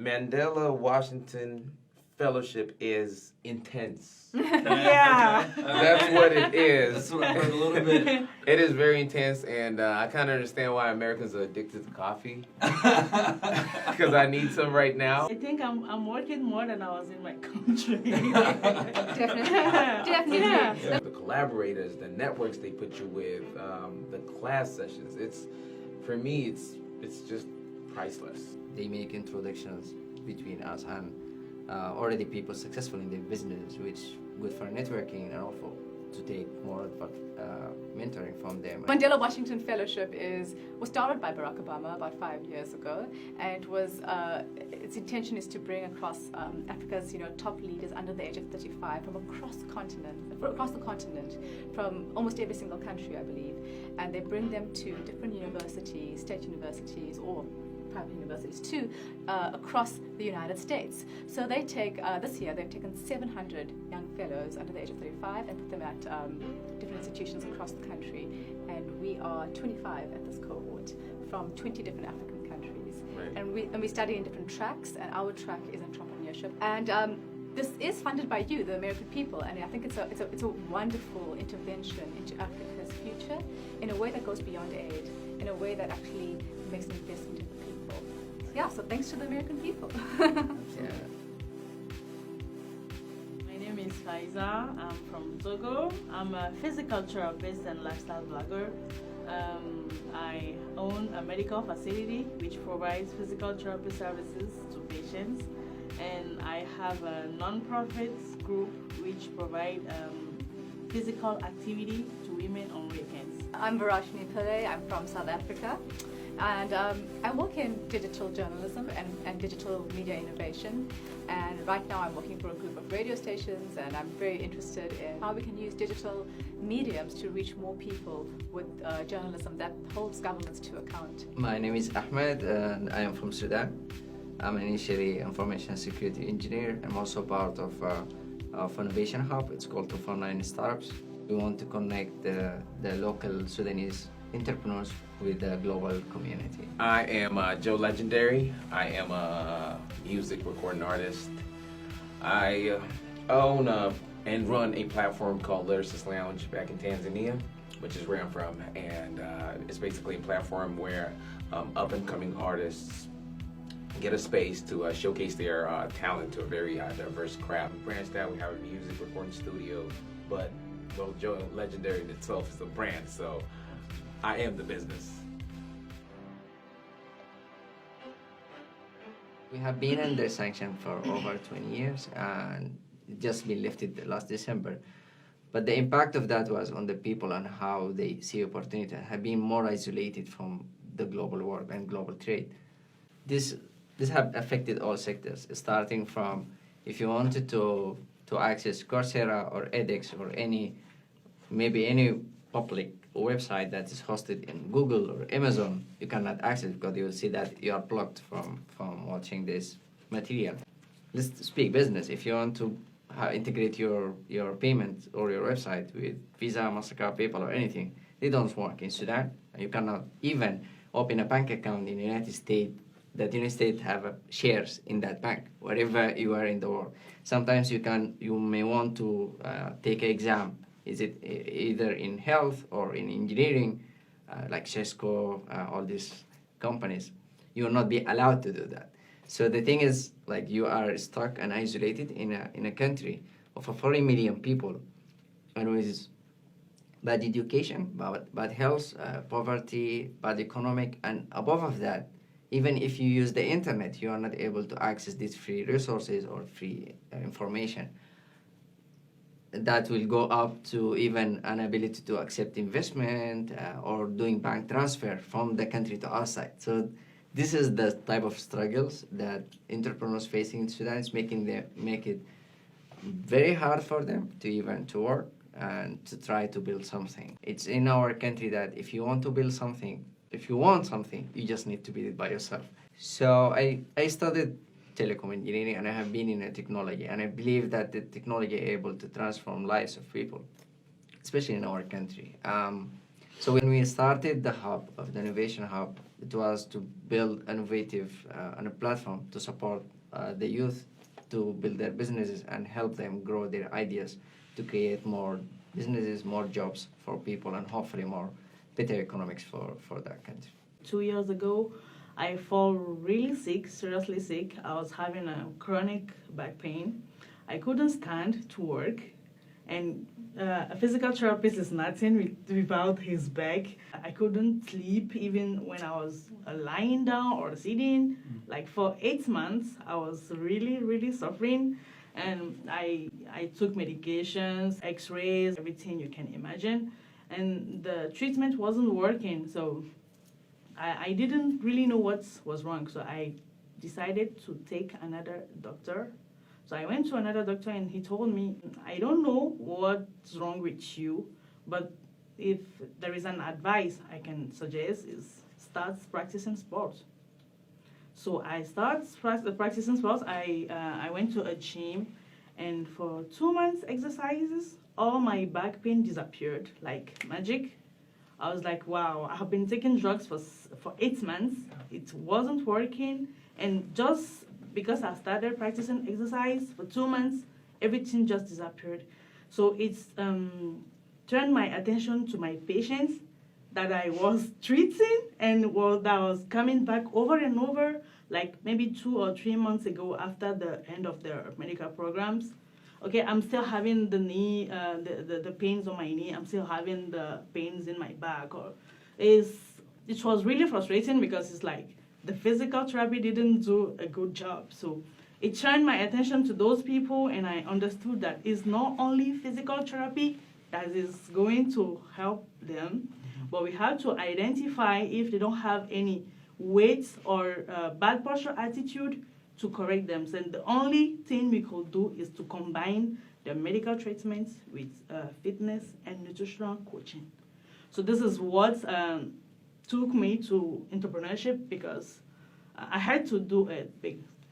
Mandela Washington Fellowship is intense. Yeah. That's what it is. That's what I heard a little bit. It is very intense, and I kind of understand why Americans are addicted to coffee. Because I need some right now. I think I'm working more than I was in my country. Definitely. Definitely. Yeah. The collaborators, the networks they put you with, the class sessions. For me, it's just priceless. They make introductions between us and already people successful in their business, which good for networking and also to take more mentoring from them. Mandela Washington Fellowship was started by Barack Obama about 5 years ago, and its intention is to bring across Africa's top leaders under the age of 35 from across the continent, from almost every single country, I believe, and they bring them to different universities, state universities, or private universities too, across the United States. So they take, this year they've taken 700 young fellows under the age of 35 and put them at different institutions across the country. And we are 25 at this cohort from 20 different African countries. Right. And we study in different tracks, and our track is entrepreneurship. And this is funded by you, the American people, and I think it's a wonderful intervention into Africa's future in a way that goes beyond aid, in a way that actually makes an investment in the people. Yeah, so thanks to the American people. Yeah. My name is Faiza. I'm from Togo. I'm a physical therapist and lifestyle blogger. I own a medical facility which provides physical therapy services to patients, and I have a non-profit group which provides physical activity to women on weekends. I'm Varashini Pillai. I'm from South Africa, and I work in digital journalism and digital media innovation. And right now I'm working for a group of radio stations, and I'm very interested in how we can use digital mediums to reach more people with journalism that holds governments to account. My name is Ahmed and I am from Sudan. I'm initially information security engineer. I'm also part of Innovation Hub. It's called 249 Startups. We want to connect the local Sudanese entrepreneurs with the global community. I am Joe Legendary. I am a music recording artist. I own and run a platform called Lyricist Lounge back in Tanzania, which is where I'm from, and it's basically a platform where up-and-coming artists get a space to showcase their talent to a very diverse crowd. We branched out, we have a music recording studio, but well, Joe Legendary in itself is a brand, so I am the business. We have been under sanction for over 20 years and it just been lifted last December. But the impact of that was on the people and how they see opportunity have been more isolated from the global world and global trade. This have affected all sectors, starting from if you wanted to access Coursera or edX or maybe any public website that is hosted in Google or Amazon, you cannot access because you will see that you are blocked from watching this material. Let's speak business. If you want to integrate your payment or your website with Visa, MasterCard, PayPal or anything, they don't work in Sudan. You cannot even open a bank account in the United States. The United States have shares in that bank wherever you are in the world. Sometimes you may want to take an exam. Is it either in health or in engineering, like Cisco, all these companies? You will not be allowed to do that. So the thing is, like, you are stuck and isolated in a country of 40 million people, and with bad education, bad health, poverty, bad economic, and above of that, even if you use the internet, you are not able to access these free resources or free information. That will go up to even an ability to accept investment or doing bank transfer from the country to outside. So this is the type of struggles that entrepreneurs facing in Sudan is make it very hard for them to work and to try to build something. It's in our country that if you want to build something, if you want something, you just need to build it by yourself. So I studied telecom engineering and I have been in a technology, and I believe that the technology is able to transform lives of people, especially in our country. So when we started the Innovation Hub, It was to build innovative and a platform to support the youth to build their businesses and help them grow their ideas to create more businesses, more jobs for people, and hopefully more better economics for that country. 2 years ago, I fall really sick, seriously sick. I was having a chronic back pain. I couldn't stand to work, and a physical therapist is nothing without his back. I couldn't sleep even when I was lying down or sitting. Like for 8 months, I was really, really suffering, and I took medications, X-rays, everything you can imagine, and the treatment wasn't working. So I didn't really know what was wrong. So I decided to take another doctor. So I went to another doctor and he told me, I don't know what's wrong with you, but if there is an advice I can suggest is start practicing sports. So I started practicing sports. I went to a gym, and for 2 months exercises, all my back pain disappeared like magic. I was like, wow, I have been taking drugs for 8 months. It wasn't working, and just because I started practicing exercise for 2 months, everything just disappeared. So it's turned my attention to my patients that I was treating and that was coming back over and over, like maybe 2 or 3 months ago after the end of their medical programs. Okay, I'm still having the knee, the pains on my knee. I'm still having the pains in my back. It was really frustrating because it's like the physical therapy didn't do a good job. So it turned my attention to those people, and I understood that it's not only physical therapy that is going to help them, but we have to identify if they don't have any weight or bad posture attitude to correct them. So the only thing we could do is to combine the medical treatments with fitness and nutritional coaching. So this is what took me to entrepreneurship, because I had to do it.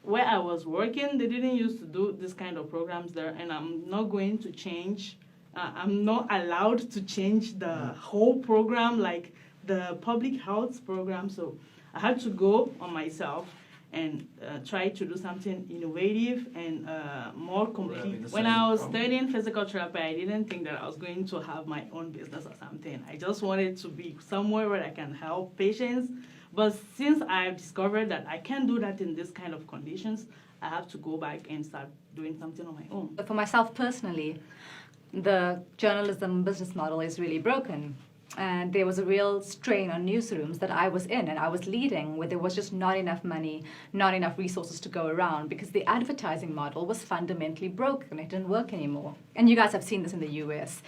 Where I was working, they didn't used to do this kind of programs there, and I'm not going to change. I'm not allowed to change the whole program, like the public health program. So I had to go on myself and try to do something innovative and more complete. When I was studying physical therapy, I didn't think that I was going to have my own business or something. I just wanted to be somewhere where I can help patients. But since I've discovered that I can't do that in this kind of conditions, I have to go back and start doing something on my own. For myself personally, the journalism business model is really broken. And there was a real strain on newsrooms that I was in and I was leading, where there was just not enough money, not enough resources to go around, because the advertising model was fundamentally broken. It didn't work anymore. And you guys have seen this in the US,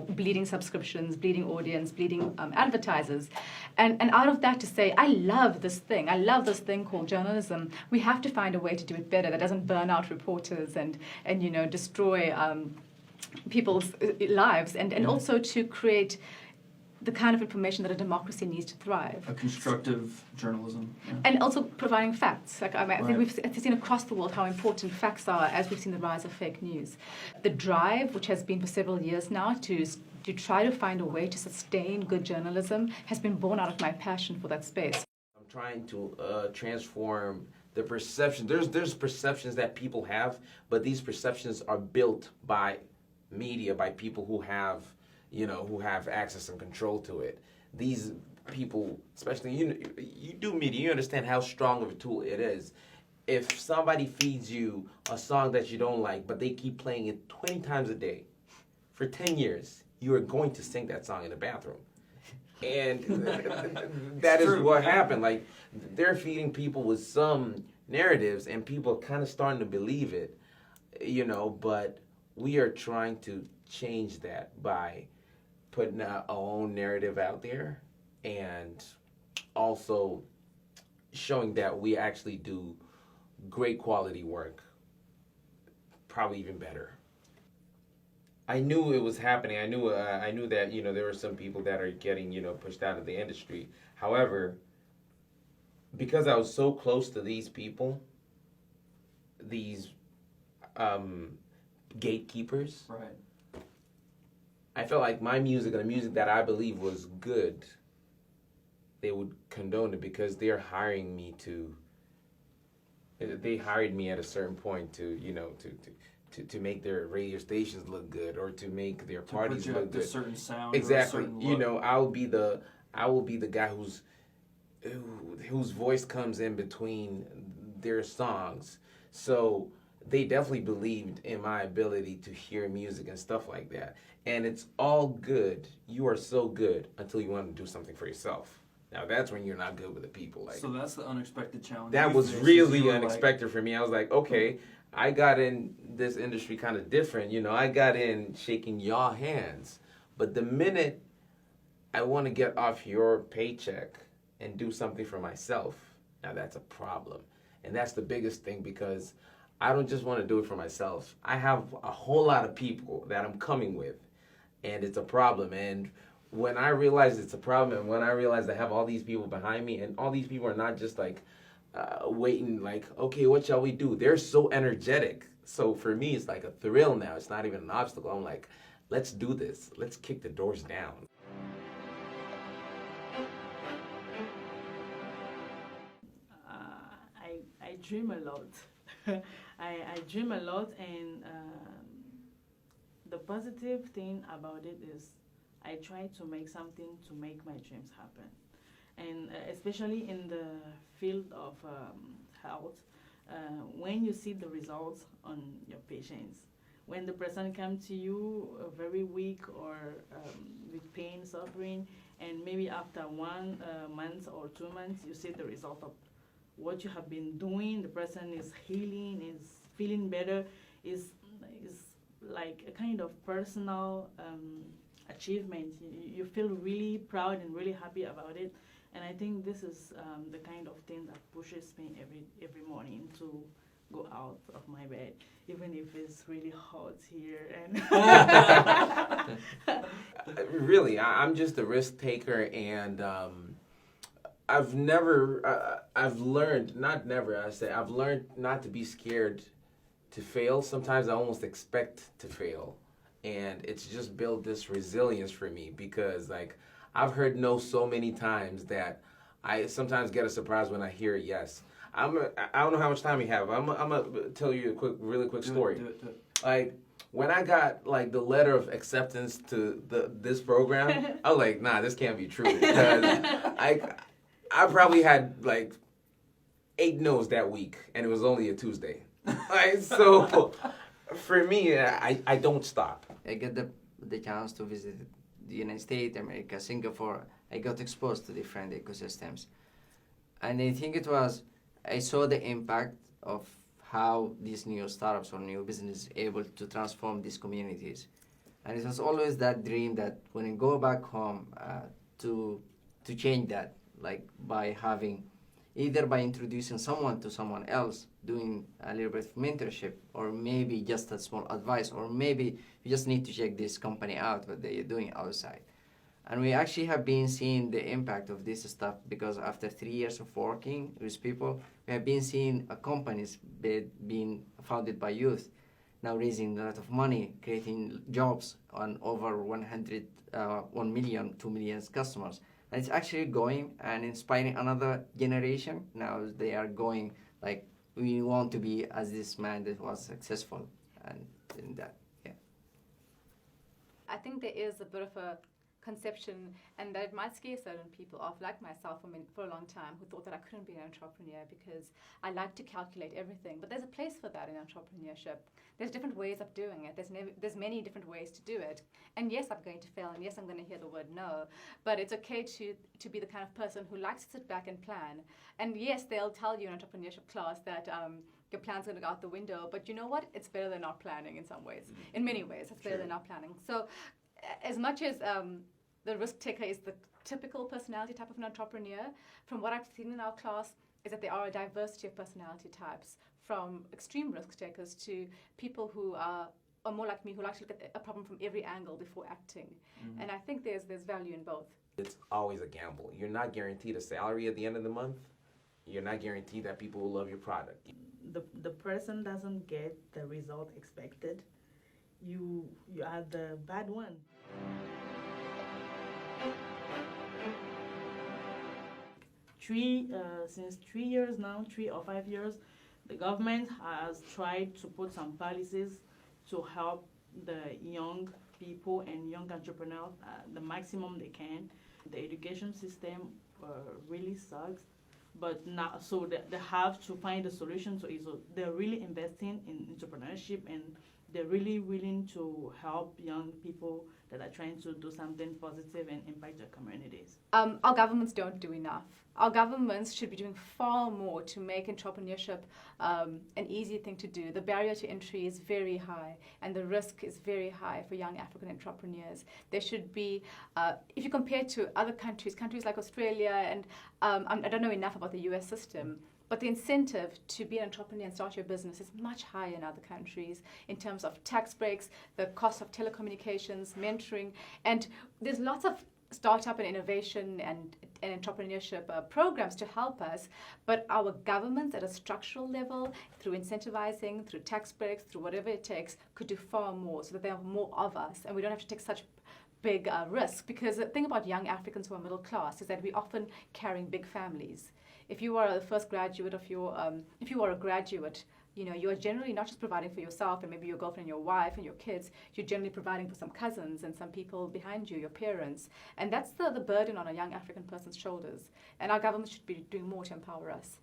bleeding subscriptions, bleeding audience, bleeding advertisers. And out of that to say, I love this thing called journalism. We have to find a way to do it better that doesn't burn out reporters and destroy people's lives, and also to create the kind of information that a democracy needs to thrive. A constructive journalism. Yeah. And also providing facts. I think we've seen across the world how important facts are as we've seen the rise of fake news. The drive, which has been for several years now, to try to find a way to sustain good journalism has been born out of my passion for that space. I'm trying to transform the perception. There's perceptions that people have, but these perceptions are built by media, by people who have access and control to it. These people, especially you do media, you understand how strong of a tool it is. If somebody feeds you a song that you don't like, but they keep playing it 20 times a day for 10 years, you are going to sing that song in the bathroom. And that is what happened. Like, they're feeding people with some narratives, and people are kind of starting to believe it, but we are trying to change that by putting our own narrative out there and also showing that we actually do great quality work, probably even better. I knew it was happening. I knew that there were some people that are getting pushed out of the industry. However, because I was so close to these people, these gatekeepers, Right. I felt like my music and the music that I believe was good they would condone it because they're hiring me to. They hired me at a certain point to, to make their radio stations look good or to make their To parties look project a good. certain sound. Exactly. Or a certain look. I will be the guy whose voice comes in between their songs. So they definitely believed in my ability to hear music and stuff like that. And it's all good. You are so good until you want to do something for yourself. Now that's when you're not good with the people. Like So that's the unexpected challenge. that you was faced, is really you were unexpected for me. I was like, okay, I got in this industry kind of different. I got in shaking y'all hands. But the minute I want to get off your paycheck and do something for myself, now that's a problem. And that's the biggest thing because I don't just want to do it for myself. I have a whole lot of people that I'm coming with, and it's a problem. And when I realize it's a problem, and when I realize I have all these people behind me, and all these people are not just like waiting, like, okay, what shall we do? They're so energetic. So for me, it's like a thrill now. It's not even an obstacle. I'm like, let's do this. Let's kick the doors down. I dream a lot. I dream a lot, and the positive thing about it is I try to make something to make my dreams happen. And especially in the field of health, when you see the results on your patients, when the person comes to you very weak or with pain, suffering, and maybe after 1 month or 2 months, you see the result of what you have been doing, the person is healing, is feeling better, is like a kind of personal achievement. You feel really proud and really happy about it. And I think this is the kind of thing that pushes me every morning to go out of my bed, even if it's really hot here. And Really, I'm just a risk taker, and I've learned not to be scared to fail. Sometimes I almost expect to fail, and it's just built this resilience for me because, like, I've heard no so many times that I sometimes get a surprise when I hear a yes. I don't know how much time we have. I'm gonna tell you a really quick story. Do it. Like, when I got like the letter of acceptance to this program, I was like, nah, this can't be true because I probably had like 8 no's that week, and it was only a Tuesday. Like, so for me, I don't stop. I get the chance to visit the United States, America, Singapore. I got exposed to different ecosystems. And I think I saw the impact of how these new startups or new businesses able to transform these communities. And it was always that dream that when I go back home to change that, like by either by introducing someone to someone else, doing a little bit of mentorship, or maybe just a small advice, or maybe you just need to check this company out, what they're doing outside. And we actually have been seeing the impact of this stuff because after 3 years of working with people, we have been seeing companies being founded by youth, now raising a lot of money, creating jobs on over 1 million, 2 million customers. And it's actually going and inspiring another generation. Now they are going like, we want to be as this man that was successful, and in that, yeah. I think there is a bit of a conception, and that it might scare certain people off, like myself for a long time, who thought that I couldn't be an entrepreneur because I like to calculate everything. But there's a place for that in entrepreneurship. There's different ways of doing it. There's many different ways to do it. And yes, I'm going to fail, and yes, I'm going to hear the word no. But it's okay to be the kind of person who likes to sit back and plan. And yes, they'll tell you in entrepreneurship class that your plan's going to go out the window. But you know what? It's better than not planning in some ways. In many ways, it's better than not planning. So as much as the risk taker is the typical personality type of an entrepreneur, from what I've seen in our class is that there are a diversity of personality types, from extreme risk takers to people who are more like me, who like to look at a problem from every angle before acting. Mm-hmm. And I think there's value in both. It's always a gamble. You're not guaranteed a salary at the end of the month. You're not guaranteed that people will love your product. The person doesn't get the result expected. You are the bad one. since 3 years now, 3 or 5 years, the government has tried to put some policies to help the young people and young entrepreneurs the maximum they can. The education system really sucks, but now so they have to find a solution to it. So they're really investing in entrepreneurship, and they're really willing to help young people that are trying to do something positive and impact their communities. Our governments don't do enough. Our governments should be doing far more to make entrepreneurship an easy thing to do. The barrier to entry is very high, and the risk is very high for young African entrepreneurs. There should be, if you compare to other countries like Australia, and I don't know enough about the US system, but the incentive to be an entrepreneur and start your business is much higher in other countries in terms of tax breaks, the cost of telecommunications, mentoring, and there's lots of startup and innovation and entrepreneurship programs to help us, but our governments at a structural level, through incentivizing, through tax breaks, through whatever it takes, could do far more so that they have more of us and we don't have to take such big risk. Because the thing about young Africans who are middle class is that we often carrying big families. If you are the first graduate of your, if you are a graduate, you know, you are generally not just providing for yourself and maybe your girlfriend, your wife, and your kids. You're generally providing for some cousins and some people behind you, your parents. And that's the burden on a young African person's shoulders. And our government should be doing more to empower us.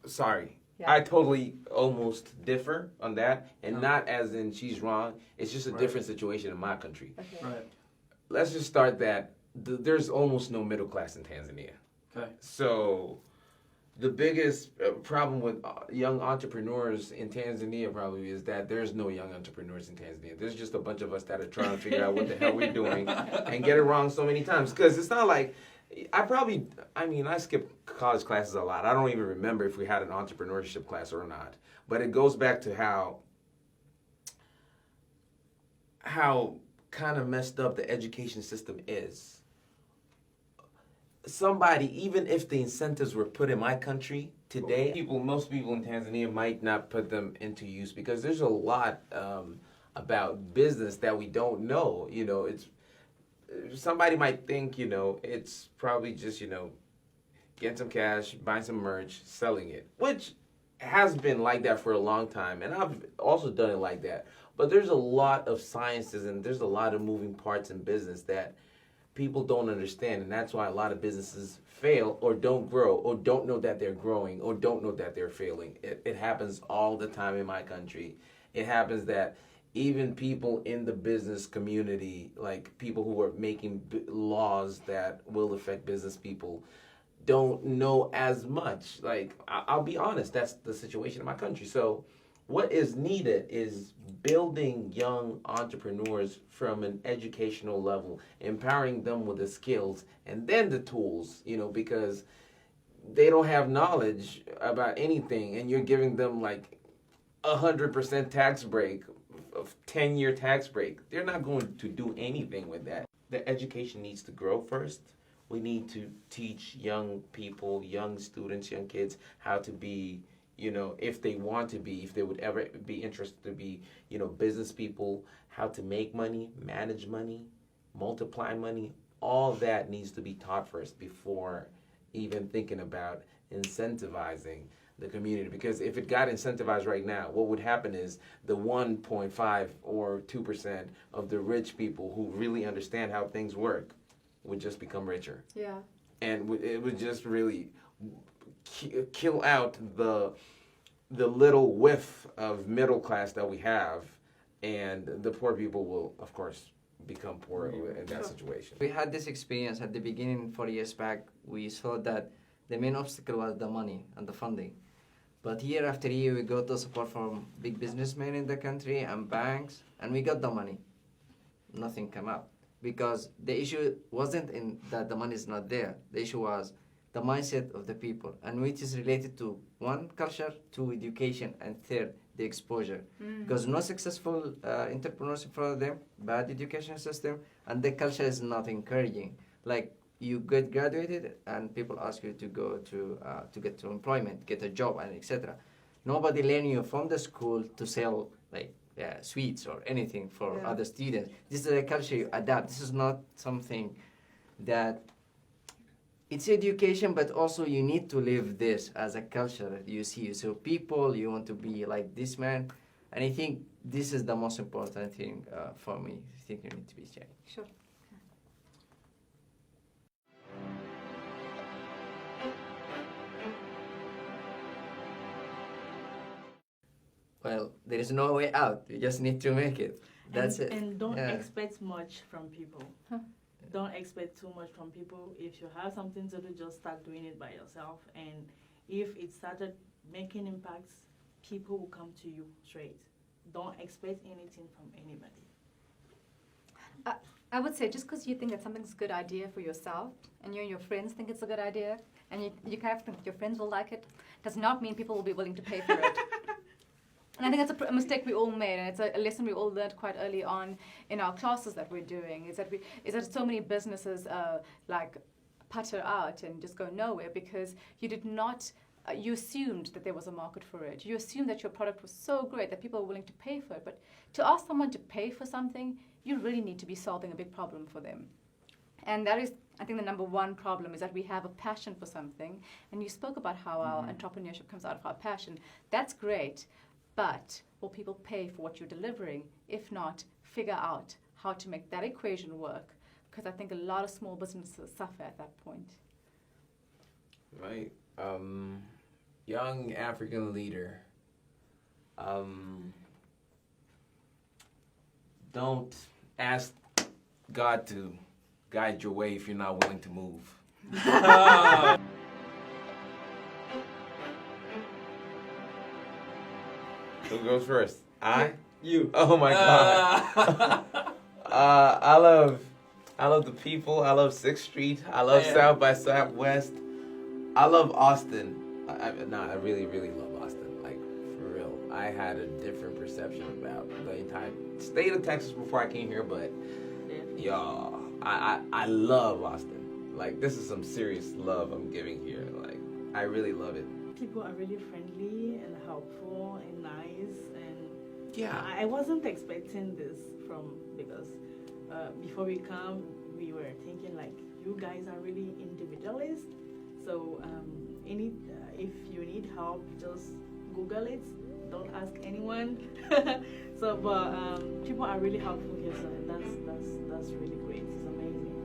Sorry. Yeah. I totally almost differ on that, and No. not as in she's wrong. It's just a Right. different situation in my country. Okay. Right. Let's just start that. There's almost no middle class in Tanzania. Okay. So the biggest problem with young entrepreneurs in Tanzania probably is that there's no young entrepreneurs in Tanzania. There's just a bunch of us that are trying to figure out what the hell we're doing and get it wrong so many times. Because it's not like, I skip college classes a lot. I don't even remember if we had an entrepreneurship class or not. But it goes back to how kind of messed up the education system is. Somebody, even if the incentives were put in my country today, most people in Tanzania might not put them into use because there's a lot about business that we don't know. You know, somebody might think, you know, it's probably just, you know, getting some cash, buying some merch, selling it, which has been like that for a long time, and I've also done it like that. But there's a lot of sciences and there's a lot of moving parts in business that people don't understand, and that's why a lot of businesses fail or don't grow or don't know that they're growing or don't know that they're failing. It happens all the time in my country. It happens that even people in the business community, like people who are making laws that will affect business people, don't know as much. Like, I'll be honest, that's the situation in my country. So what is needed is building young entrepreneurs from an educational level, empowering them with the skills and then the tools, you know, because they don't have knowledge about anything and you're giving them like 100% tax break, a 10-year tax break. They're not going to do anything with that. The education needs to grow first. We need to teach young people, young students, young kids how to be, you know, if they want to be, if they would ever be interested to be, you know, business people, how to make money, manage money, multiply money. All that needs to be taught first before even thinking about incentivizing the community. Because if it got incentivized right now, what would happen is the 1.5 or 2% of the rich people who really understand how things work would just become richer. Yeah. And it would just really kill out the little whiff of middle class that we have, and the poor people will, of course, become poor in that situation. We had this experience at the beginning 4 years back. We saw that the main obstacle was the money and the funding. But year after year, we got the support from big businessmen in the country and banks, and we got the money. Nothing came up. Because the issue wasn't in that the money is not there. The issue was the mindset of the people, and which is related to one, culture, two, education, and third, the exposure. Because no successful entrepreneurs in front of them, bad education system, and the culture is not encouraging. Like, you get graduated and people ask you to go to get to employment, get a job, and etc. Nobody learn you from the school to sell like sweets or anything for other students. This is a culture you adapt. This is not something that it's education, but also you need to live this as a culture. You see, so people, you want to be like this man, and I think this is the most important thing for me. I think you need to be changed. Sure. Well, there is no way out. You just need to make it. That's it. And don't Yeah. expect much from people. Huh. Don't expect too much from people. If you have something to do, just start doing it by yourself. And if it started making impacts, people will come to you straight. Don't expect anything from anybody. I would say just because you think that something's a good idea for yourself and you and your friends think it's a good idea and you kind of think your friends will like it, does not mean people will be willing to pay for it. And I think that's a mistake we all made, and it's a lesson we all learned quite early on in our classes that we're doing, is that so many businesses like putter out and just go nowhere because you did not, you assumed that there was a market for it. You assumed that your product was so great that people were willing to pay for it. But to ask someone to pay for something, you really need to be solving a big problem for them. And that is, I think, the number one problem is that we have a passion for something. And you spoke about how our entrepreneurship comes out of our passion. That's great. But will people pay for what you're delivering? If not, figure out how to make that equation work, because I think a lot of small businesses suffer at that point. Right. Young African leader. Don't ask God to guide your way if you're not willing to move. Who goes first? I? You. Oh my God. I love the people. I love 6th Street. I love South by Southwest. I love Austin. I really, really love Austin. Like, for real. I had a different perception about the entire state of Texas before I came here, but y'all, I love Austin. Like, this is some serious love I'm giving here. Like, I really love it. People are really friendly and helpful and nice, and Yeah. I wasn't expecting this because before we come, we were thinking like, you guys are really individualist. So if you need help, just Google it. Don't ask anyone. So, but people are really helpful here, so that's really great. It's amazing.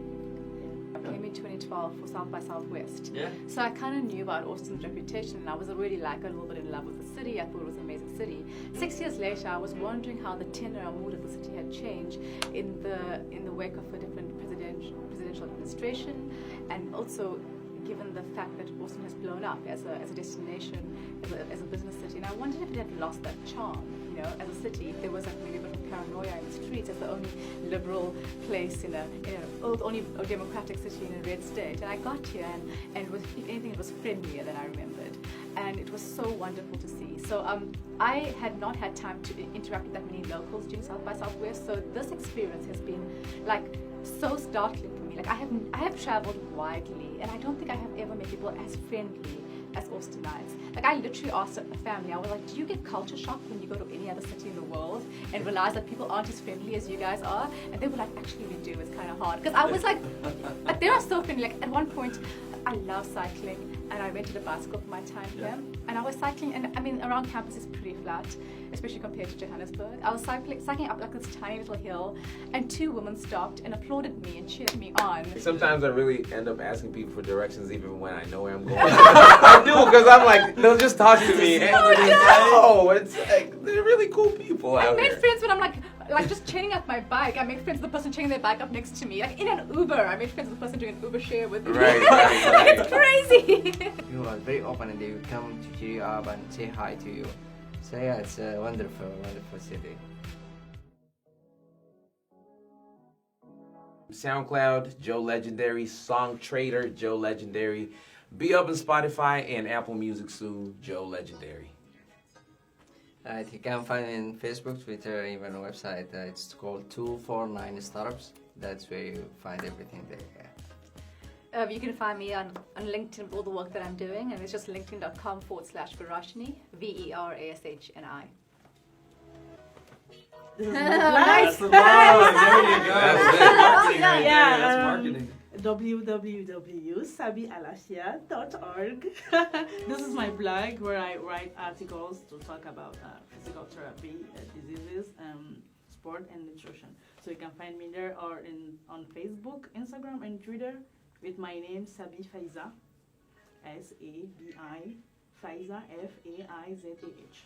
I came in 2012 for South by Southwest. Yeah. So I kind of knew about Austin's reputation, and I was already like a little bit in love with the city. I thought it was an amazing city. 6 years later, I was wondering how the tenor and mood of the city had changed in the wake of a different presidential administration, and also given the fact that Austin has blown up as a destination, as a business city. And I wondered if it had lost that charm, you know, as a city, if there was like maybe a bit of paranoia in the streets as the only liberal place only a democratic city in a red state. And I got here and was, if anything, it was friendlier than I remembered. And it was so wonderful to see. So I had not had time to interact with that many locals during South by Southwest. So this experience has been like so startling for me. Like I have traveled widely, and I don't think I have ever met people as friendly as Austinites. Like I literally asked a family, I was like, do you get culture shock when you go to any other city in the world and realize that people aren't as friendly as you guys are? And they were like, actually we do, it's kind of hard. Because I was like, but they are so friendly. Like at one point, I love cycling, and I rented a bicycle for my time here. And I was cycling, and I mean, around campus is pretty flat, especially compared to Johannesburg. I was cycling up like this tiny little hill, and 2 women stopped and applauded me and cheered me on. Sometimes I really end up asking people for directions even when I know where I'm going. I do, because I'm like, they'll just talk to me. And it's like, they're really cool people out I made here. friends when I'm like just chaining up my bike. I made friends with the person chaining their bike up next to me. Like in an Uber, I made friends with the person doing an Uber share with me. Right. It's crazy. You are very open, and they will come to cheer you up and say hi to you. So yeah, it's a wonderful, wonderful city. SoundCloud, Joe Legendary. Song Trader, Joe Legendary. Be up on Spotify and Apple Music soon, Joe Legendary. You can find me in Facebook, Twitter, even a website. It's called 249 Startups. That's where you find everything there. Yeah. You can find me on LinkedIn with all the work that I'm doing, and it's just linkedin.com/Verashni, Verashni. Nice. That's the line. There you go. That's it. That's marketing right Yeah, there. That's marketing. www.sabialasia.org. This is my blog where I write articles to talk about physical therapy, diseases, sport, and nutrition. So you can find me there or on Facebook, Instagram, and Twitter with my name, Sabi Faiza, S-A-B-I, Faiza, F-A-I-Z-A-H.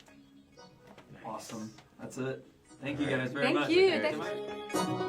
Awesome. That's it. Thank you guys very Thank much. you. Okay. Thank-